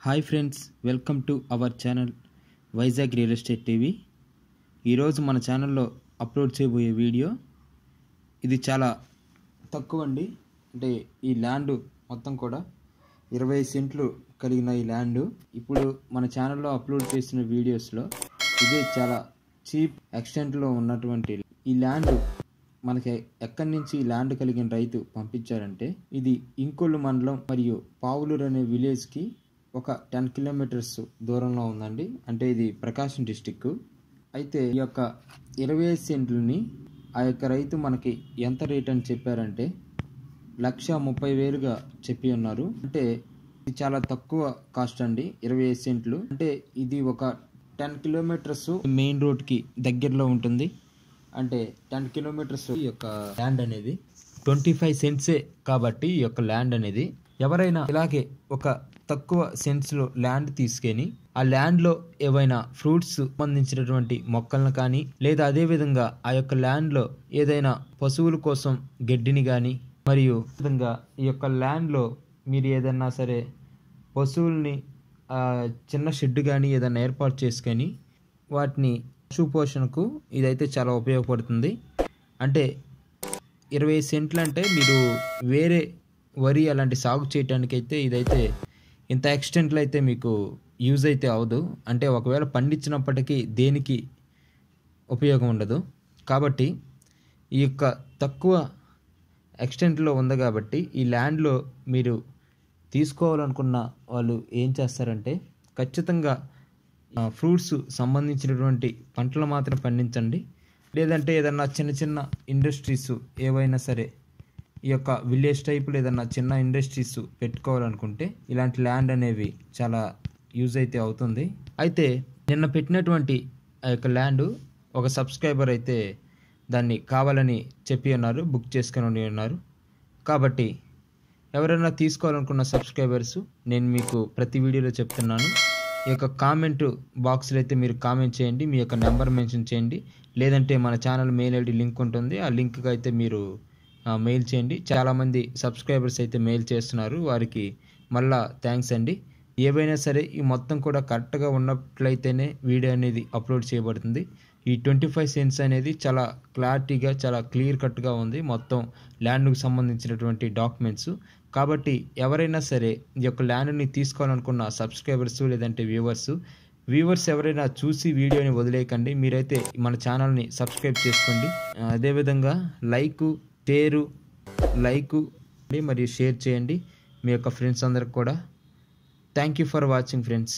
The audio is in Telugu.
Hi friends, welcome to our channel Vizag real estate TV. ఈరోజు మన ఛానల్లో అప్లోడ్ చేయబోయే వీడియో ఇది చాలా తక్కువ అండి. అంటే ఈ ల్యాండ్ మొత్తం కూడా 20 సెంట్లు కలిగిన ఈ ల్యాండ్ ఇప్పుడు మన ఛానల్లో అప్లోడ్ చేసిన వీడియోస్లో ఇది చాలా చీప్ ఎక్స్టెంట్లో ఉన్నటువంటి ఈ ల్యాండ్ మనకి ఎక్కడి నుంచి ఈ ల్యాండ్ కలిగిన రైతు పంపించారంటే ఇది ఇంకొల్లు మండలం మరియు పావులూరు అనే విలేజ్కి ఒక 10 కిలోమీటర్స్ దూరంలో ఉందండి. అంటే ఇది ప్రకాశం డిస్టిక్. అయితే ఈ యొక్క 25 సెంట్లని ఆ యొక్క రైతు మనకి ఎంత రేట్ అని చెప్పారంటే 1,30,000గా చెప్పి ఉన్నారు. అంటే ఇది చాలా తక్కువ కాస్ట్ అండి. 25 సెంట్లు అంటే ఇది ఒక 10 కిలోమీటర్స్ మెయిన్ రోడ్కి దగ్గరలో ఉంటుంది. అంటే 10 కిలోమీటర్స్ ఈ యొక్క ల్యాండ్ అనేది 25 సెంట్సే కాబట్టి ఈ యొక్క ల్యాండ్ అనేది ఎవరైనా ఇలాగే ఒక తక్కువ సెంట్స్లో ల్యాండ్ తీసుకొని ఆ ల్యాండ్లో ఏవైనా ఫ్రూట్స్ సంబంధించినటువంటి మొక్కలను కానీ లేదా అదేవిధంగా ఆ యొక్క ల్యాండ్లో ఏదైనా పశువుల కోసం గడ్డిని కానీ మరియు విధంగా ఈ యొక్క ల్యాండ్లో మీరు ఏదైనా సరే పశువుల్ని చిన్న షెడ్ కానీ ఏదైనా ఏర్పాటు చేసుకొని వాటిని పశు పోషణకు ఇదైతే చాలా ఉపయోగపడుతుంది. అంటే 20 సెంట్లు అంటే మీరు వేరే వరి అలాంటి సాగు చేయడానికి అయితే ఇదైతే ఇంత ఎక్స్టెంట్లో అయితే మీకు యూజ్ అయితే అవ్వదు. అంటే ఒకవేళ పండించినప్పటికీ దేనికి ఉపయోగం ఉండదు. కాబట్టి ఈ యొక్క తక్కువ ఎక్స్టెంట్లో ఉంది కాబట్టి ఈ ల్యాండ్లో మీరు తీసుకోవాలనుకున్న వాళ్ళు ఏం చేస్తారంటే ఖచ్చితంగా ఫ్రూట్స్ సంబంధించినటువంటి పంటలు మాత్రం పండించండి. లేదంటే ఏదన్నా చిన్న చిన్న ఇండస్ట్రీస్ ఏవైనా సరే ఈ యొక్క విలేజ్ టైప్లో ఏదన్నా చిన్న ఇండస్ట్రీస్ పెట్టుకోవాలనుకుంటే ఇలాంటి ల్యాండ్ అనేవి చాలా యూజ్ అయితే అవుతుంది. అయితే నిన్న పెట్టినటువంటి ఆ యొక్క ల్యాండ్ ఒక సబ్స్క్రైబర్ అయితే దాన్ని కావాలని చెప్పి ఉన్నారు, బుక్ చేసుకొని ఉన్నారు. కాబట్టి ఎవరైనా తీసుకోవాలనుకున్న సబ్స్క్రైబర్స్ నేను మీకు ప్రతి వీడియోలో చెప్తున్నాను. ఈ యొక్క కామెంట్ బాక్స్లో అయితే మీరు కామెంట్ చేయండి, మీ యొక్క నెంబర్ మెన్షన్ చేయండి. లేదంటే మన ఛానల్ మెయిల్ ఐడి లింక్ ఉంటుంది, ఆ లింక్కి అయితే మీరు మెయిల్ చేయండి. చాలామంది సబ్స్క్రైబర్స్ అయితే మెయిల్ చేస్తున్నారు, వారికి మళ్ళా థ్యాంక్స్ అండి. ఏవైనా సరే ఈ మొత్తం కూడా కరెక్ట్గా ఉన్నట్లయితేనే వీడియో అనేది అప్లోడ్ చేయబడుతుంది. ఈ 25 సెంట్స్ అనేది చాలా క్లారిటీగా చాలా క్లియర్ కట్గా ఉంది మొత్తం ల్యాండ్కు సంబంధించినటువంటి డాక్యుమెంట్స్. కాబట్టి ఎవరైనా సరే ఈ యొక్క ల్యాండ్ని తీసుకోవాలనుకున్న సబ్స్క్రైబర్స్ లేదంటే వ్యూవర్స్ ఎవరైనా చూసి వీడియోని వదిలేయకండి. మీరైతే మన ఛానల్ని సబ్స్క్రైబ్ చేసుకోండి. అదేవిధంగా లైక్ మరియు షేర్ చేయండి మీ యొక్క ఫ్రెండ్స్ అందరికి కూడా. Thank you for watching friends.